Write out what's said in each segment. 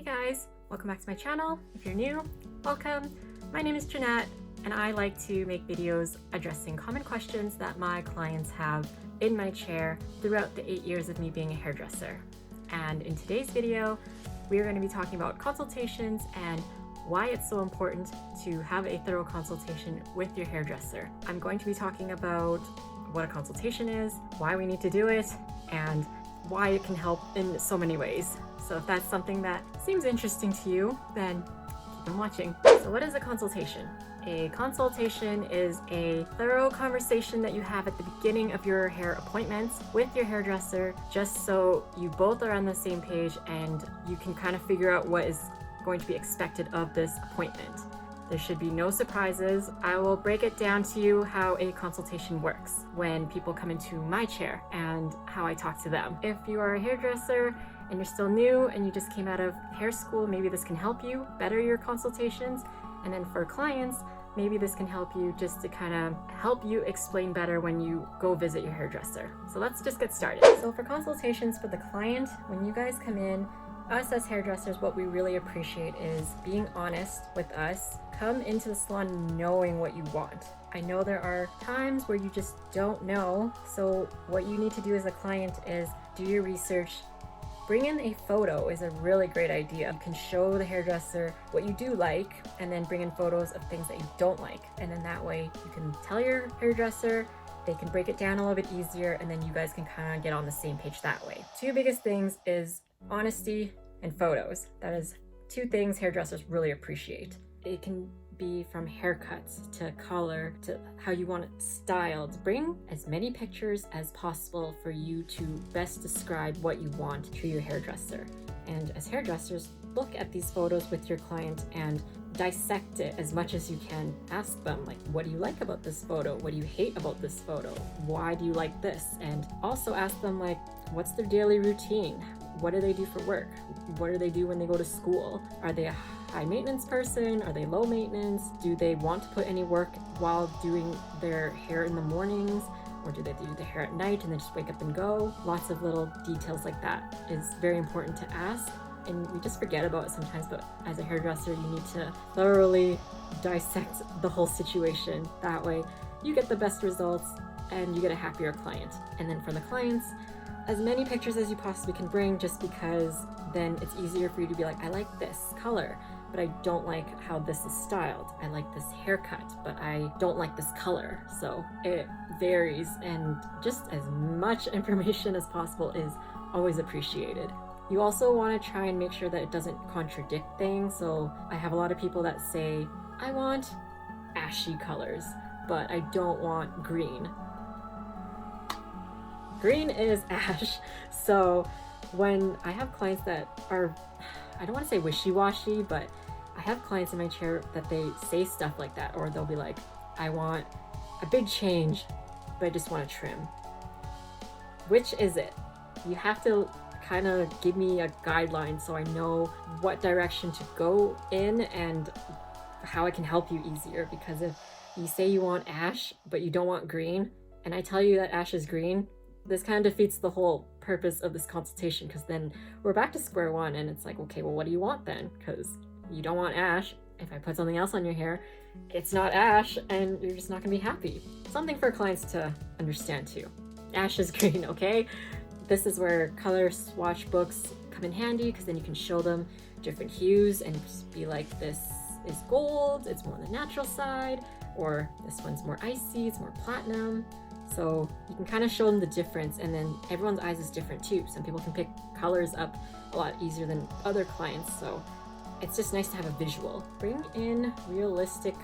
guys, welcome back to my channel. If you're new, welcome. My name is Jeanette and I like to make videos addressing common questions that my clients have in my chair throughout the 8 years of me being a hairdresser. And in today's video, we are going to be talking about consultations and why it's so important to have a thorough consultation with your hairdresser. I'm going to be talking about what a consultation is, why we need to do it, and why it can help in so many ways. So if that's something that seems interesting to you, then keep on watching. So what is a consultation? A consultation is a thorough conversation that you have at the beginning of your hair appointments with your hairdresser, just so you both are on the same page and you can kind of figure out what is going to be expected of this appointment. There should be no surprises. I will break it down to you how a consultation works when people come into my chair and how I talk to them. If you are a hairdresser and you're still new and you just came out of hair school, maybe this can help you better your consultations. And then for clients, maybe this can help you just to kind of help you explain better when you go visit your hairdresser. So let's just get started. So for consultations for the client, when you guys come in, us as hairdressers, what we really appreciate is being honest with us. Come into the salon knowing what you want. I know there are times where you just don't know, so what you need to do as a client is do your research. Bring in a photo is a really great idea. You can show the hairdresser what you do like and then bring in photos of things that you don't like. And then that way you can tell your hairdresser, they can break it down a little bit easier, and then you guys can kind of get on the same page that way. Two biggest things is honesty and photos. That is two things hairdressers really appreciate. It can be from haircuts to color to how you want it styled. Bring as many pictures as possible for you to best describe what you want to your hairdresser. And as hairdressers, look at these photos with your client and dissect it as much as you can. Ask them, like, what do you like about this photo? What do you hate about this photo? Why do you like this? And also ask them, like, what's their daily routine? What do they do for work? What do they do when they go to school? Are they a high maintenance person? Are they low maintenance? Do they want to put any work while doing their hair in the mornings? Or do they do the hair at night and then just wake up and go? Lots of little details like that is very important to ask. And we just forget about it sometimes, but as a hairdresser, you need to thoroughly dissect the whole situation. That way you get the best results and you get a happier client. And then for the clients, as many pictures as you possibly can bring, just because then it's easier for you to be like, I like this color, but I don't like how this is styled. I like this haircut, but I don't like this color. So it varies, and just as much information as possible is always appreciated. You also want to try and make sure that it doesn't contradict things. So I have a lot of people that say, I want ashy colors, but I don't want green. Green is ash. So when I have clients that are, I don't want to say wishy-washy, but I have clients in my chair that they say stuff like that, or they'll be like, I want a big change, but I just want to trim. Which is it? You have to kind of give me a guideline so I know what direction to go in and how I can help you easier. Because if you say you want ash, but you don't want green, and I tell you that ash is green, this kind of defeats the whole purpose of this consultation, because then we're back to square one and it's like, okay, well, what do you want then? Because you don't want ash. If I put something else on your hair, it's not ash and you're just not gonna be happy. Something for clients to understand too. Ash is green, okay? This is where color swatch books come in handy, because then you can show them different hues and just be like, this is gold, it's more on the natural side, or this one's more icy, it's more platinum. So you can kind of show them the difference, and then everyone's eyes is different too. Some people can pick colors up a lot easier than other clients, so it's just nice to have a visual. Bring in realistic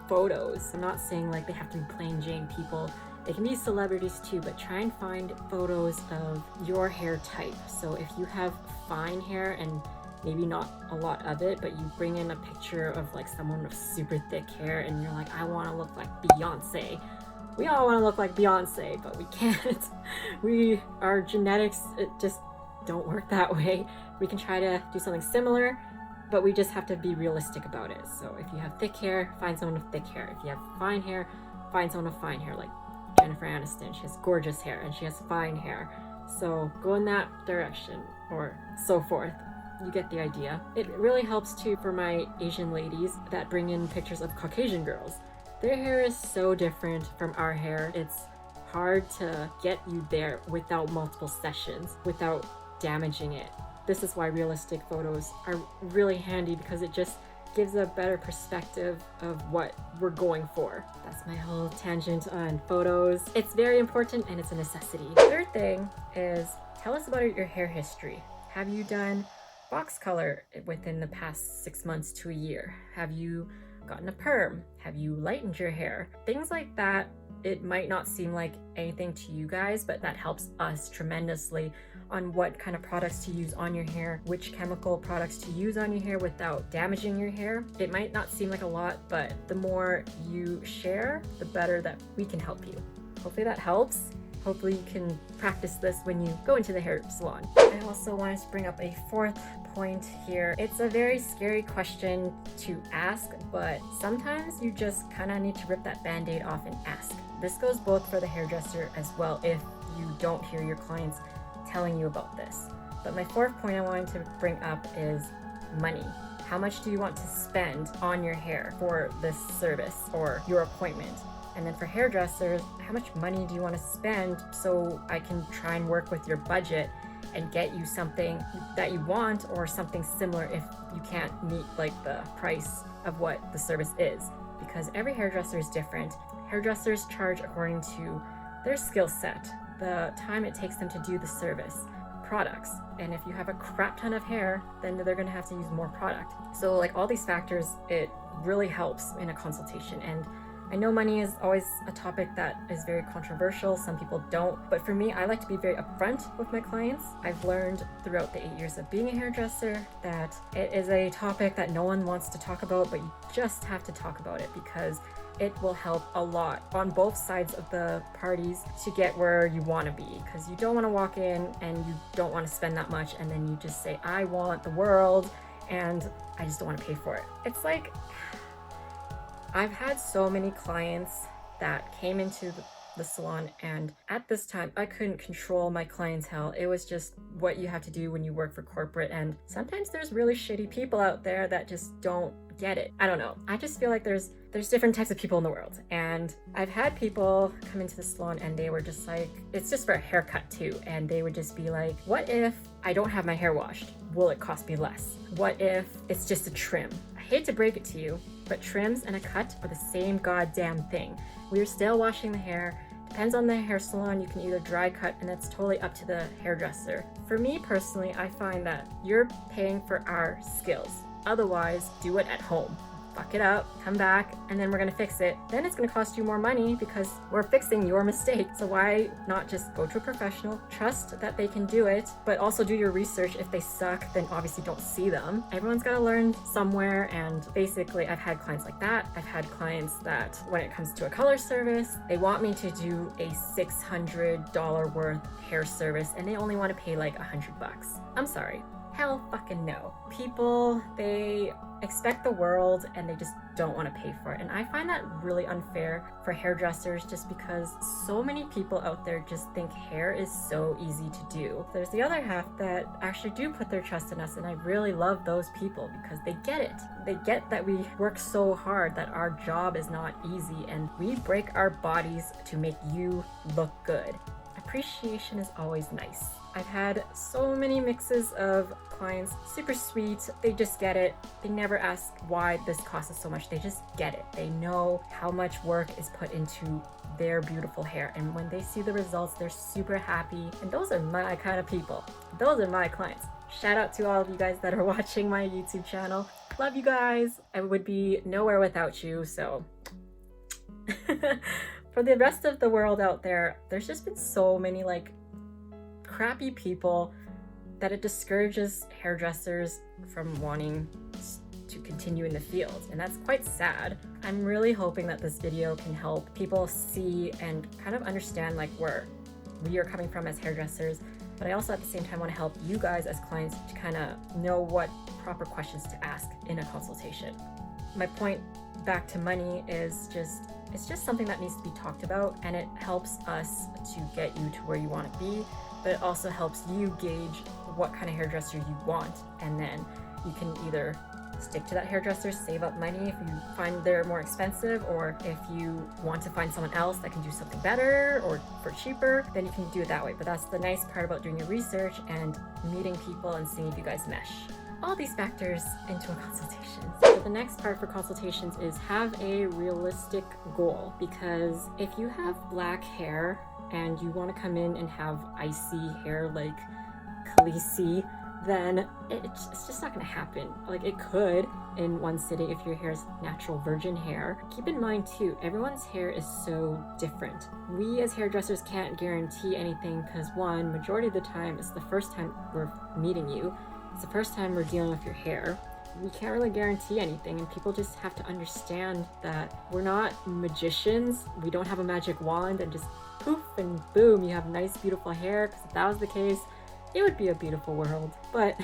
photos. I'm not saying like they have to be plain Jane people. They can be celebrities too, but try and find photos of your hair type. So if you have fine hair and maybe not a lot of it, but you bring in a picture of like someone with super thick hair and you're like, I want to look like Beyonce. We all want to look like Beyonce, but we can't. Our genetics, it just don't work that way. We can try to do something similar, but we just have to be realistic about it. So if you have thick hair, find someone with thick hair. If you have fine hair, find someone with fine hair, like Jennifer Aniston. She has gorgeous hair and she has fine hair. So go in that direction, or so forth. you get the idea. It really helps too for my Asian ladies that bring in pictures of Caucasian girls. Their hair is so different from our hair. It's hard to get you there without multiple sessions, without damaging it. This is why realistic photos are really handy, because it just gives a better perspective of what we're going for. That's my whole tangent on photos. It's very important and it's a necessity. Third thing is, tell us about your hair history. Have you done box color within the past 6 months to a year? Have you gotten a perm? Have you lightened your hair? Things like that. It might not seem like anything to you guys, but that helps us tremendously on what kind of products to use on your hair, which chemical products to use on your hair without damaging your hair. It might not seem like a lot, but the more you share, the better that we can help you. Hopefully that helps. Hopefully you can practice this when you go into the hair salon. I also wanted to bring up a fourth point here. It's a very scary question to ask, but sometimes you just kind of need to rip that band-aid off and ask. This goes both for the hairdresser as well if you don't hear your clients telling you about this. But my fourth point I wanted to bring up is money. How much do you want to spend on your hair for this service or your appointment? And then for hairdressers, how much money do you want to spend so I can try and work with your budget and get you something that you want or something similar if you can't meet like the price of what the service is? Because every hairdresser is different. Hairdressers charge according to their skill set, the time it takes them to do the service, products, and if you have a crap ton of hair, then they're going to have to use more product. So like all these factors, it really helps in a consultation. And I know money is always a topic that is very controversial. Some people don't, but for me, I like to be very upfront with my clients. I've learned throughout the 8 years of being a hairdresser that it is a topic that no one wants to talk about, but you just have to talk about it because it will help a lot on both sides of the parties to get where you want to be, because you don't want to walk in and you don't want to spend that much and then you just say, I want the world and I just don't want to pay for it. It's like, I've had so many clients that came into the salon, and at this time I couldn't control my clientele. It was just what you have to do when you work for corporate, and sometimes there's really shitty people out there that just don't get it. I don't know. I just feel like there's different types of people in the world, and I've had people come into the salon and they were just like, it's just for a haircut too, and they would just be like, what if I don't have my hair washed? Will it cost me less? What if it's just a trim? I hate to break it to you, but trims and a cut are the same goddamn thing. We're still washing the hair. Depends on the hair salon, you can either dry cut, and that's totally up to the hairdresser. For me personally, I find that you're paying for our skills. Otherwise, do it at home. Fuck it up, come back, and then we're gonna fix it. Then it's gonna cost you more money because we're fixing your mistake. So why not just go to a professional, trust that they can do it, but also do your research. If they suck, then obviously don't see them. Everyone's gotta learn somewhere, and basically I've had clients like that. I've had clients that when it comes to a color service, they want me to do a $600 worth hair service and they only want to pay like $100. I'm sorry. Hell fucking no. People, they expect the world and they just don't want to pay for it. And I find that really unfair for hairdressers just because so many people out there just think hair is so easy to do. There's the other half that actually do put their trust in us, and I really love those people because they get it. They get that we work so hard, that our job is not easy, and we break our bodies to make you look good. Appreciation is always nice. I've had so many mixes of clients, super sweet, they just get it. They never ask why this costs us so much, they just get it. They know how much work is put into their beautiful hair, and when they see the results, they're super happy, and those are my kind of people. Those are my clients. Shout out to all of you guys that are watching my YouTube channel. Love you guys. I would be nowhere without you, so for the rest of the world out there, there's just been so many like crappy people that it discourages hairdressers from wanting to continue in the field, and that's quite sad. I'm really hoping that this video can help people see and kind of understand like where we are coming from as hairdressers, but I also at the same time want to help you guys as clients to kind of know what proper questions to ask in a consultation. My point back to money is it's just something that needs to be talked about, and it helps us to get you to where you want to be, but it also helps you gauge what kind of hairdresser you want, and then you can either stick to that hairdresser, save up money if you find they're more expensive, or if you want to find someone else that can do something better or for cheaper, then you can do it that way. But that's the nice part about doing your research and meeting people and seeing if you guys mesh. All these factors into a consultation. So the next part for consultations is have a realistic goal, because if you have black hair and you want to come in and have icy hair like Khaleesi, then it's just not going to happen. Like, it could in one sitting if your hair is natural virgin hair. Keep in mind too, everyone's hair is so different. We as hairdressers can't guarantee anything because, one, majority of the time it's the first time we're meeting you. It's the first time we're dealing with your hair. We can't really guarantee anything, and people just have to understand that we're not magicians. We don't have a magic wand and just poof and boom, you have nice beautiful hair, because if that was the case, it would be a beautiful world, but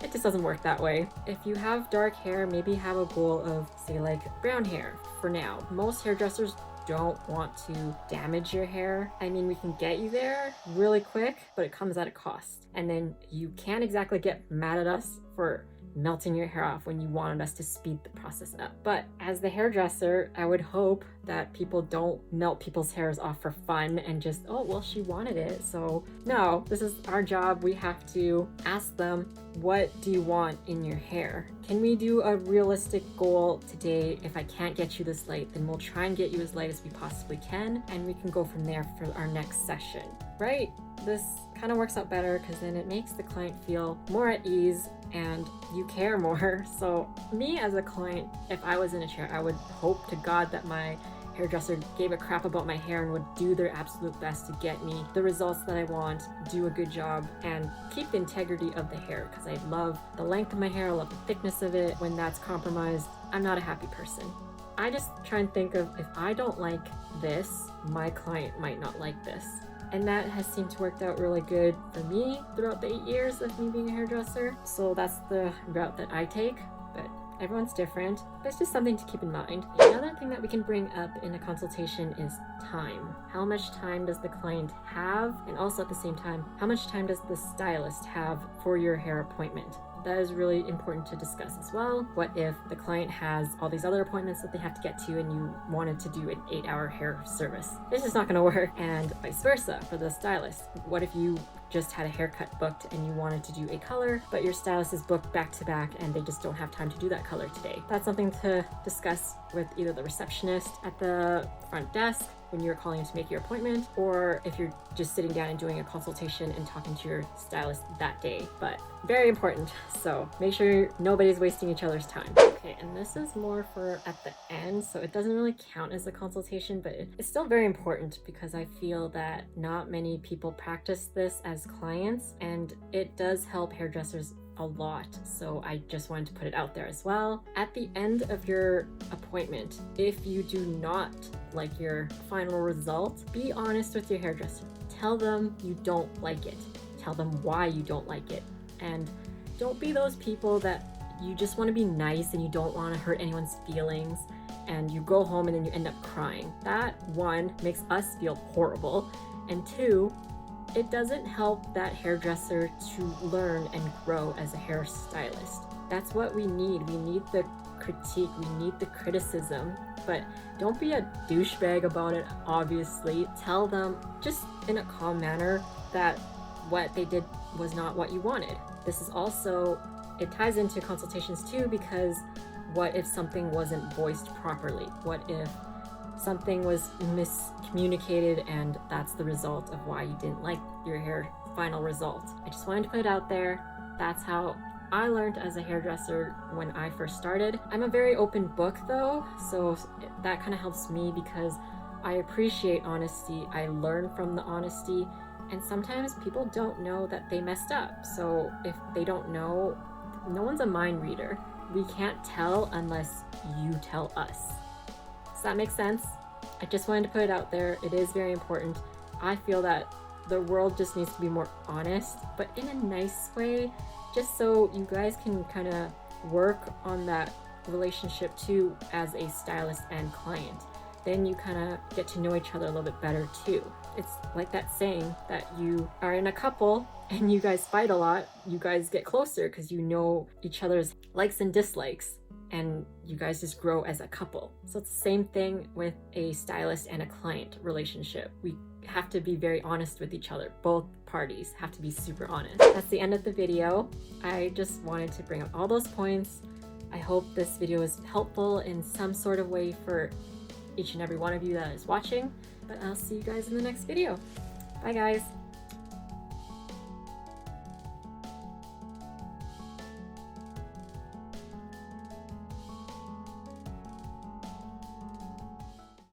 it just doesn't work that way. If you have dark hair, maybe have a goal of, say, like brown hair for now. Most hairdressers don't want to damage your hair. I mean, we can get you there really quick, but it comes at a cost. And then you can't exactly get mad at us for melting your hair off when you wanted us to speed the process up. But as the hairdresser, I would hope that people don't melt people's hairs off for fun and just, oh, well, she wanted it. So no, this is our job. We have to ask them, what do you want in your hair? Can we do a realistic goal today? If I can't get you this light, then we'll try and get you as light as we possibly can, and we can go from there for our next session, right? This kind of works out better because then it makes the client feel more at ease and you care more. So me as a client, if I was in a chair, I would hope to God that my hairdresser gave a crap about my hair and would do their absolute best to get me the results that I want, do a good job, and keep the integrity of the hair, because I love the length of my hair, I love the thickness of it. When that's compromised, I'm not a happy person. I just try and think of, if I don't like this, my client might not like this. And that has seemed to work out really good for me throughout the 8 years of me being a hairdresser. So that's the route that I take, but everyone's different. But it's just something to keep in mind. Another thing that we can bring up in a consultation is time. How much time does the client have? And also at the same time, how much time does the stylist have for your hair appointment? That is really important to discuss as well. What if the client has all these other appointments that they have to get to and you wanted to do an 8-hour hair service? It's just not gonna work. And vice versa for the stylist. What if you just had a haircut booked and you wanted to do a color, but your stylist is booked back to back and they just don't have time to do that color today? That's something to discuss with either the receptionist at the front desk when you're calling to make your appointment, or if you're just sitting down and doing a consultation and talking to your stylist that day. But very important, so make sure nobody's wasting each other's time. Okay, and this is more for at the end, so it doesn't really count as a consultation, but it's still very important because I feel that not many people practice this as clients, and it does help hairdressers a lot. So I just wanted to put it out there as well. At the end of your appointment, if you do not like your final result, be honest with your hairdresser. Tell them you don't like it. Tell them why you don't like it. And don't be those people that you just want to be nice and you don't want to hurt anyone's feelings and you go home and then you end up crying. That, one, makes us feel horrible, and two, it doesn't help that hairdresser to learn and grow as a hairstylist. That's what we need. We need the critique, we need the criticism, but don't be a douchebag about it, obviously. Tell them just in a calm manner that what they did was not what you wanted. This is also, it ties into consultations too, because what if something wasn't voiced properly? What if something was miscommunicated and that's the result of why you didn't like your hair final result? I just wanted to put it out there. That's how I learned as a hairdresser when I first started. I'm a very open book though, so that kind of helps me because I appreciate honesty. I learn from the honesty, and sometimes people don't know that they messed up. So if they don't know, no one's a mind reader. We can't tell unless you tell us. Does that make sense? I just wanted to put it out there. It is very important. I feel that the world just needs to be more honest, but in a nice way, just so you guys can kind of work on that relationship too as a stylist and client. then you kind of get to know each other a little bit better too. It's like that saying that you are in a couple and you guys fight a lot, you guys get closer because you know each other's likes and dislikes, and you guys just grow as a couple. So it's the same thing with a stylist and a client relationship. We have to be very honest with each other. Both parties have to be super honest. That's the end of the video. I just wanted to bring up all those points. I hope this video is helpful in some sort of way for each and every one of you that is watching, but I'll see you guys in the next video. Bye guys.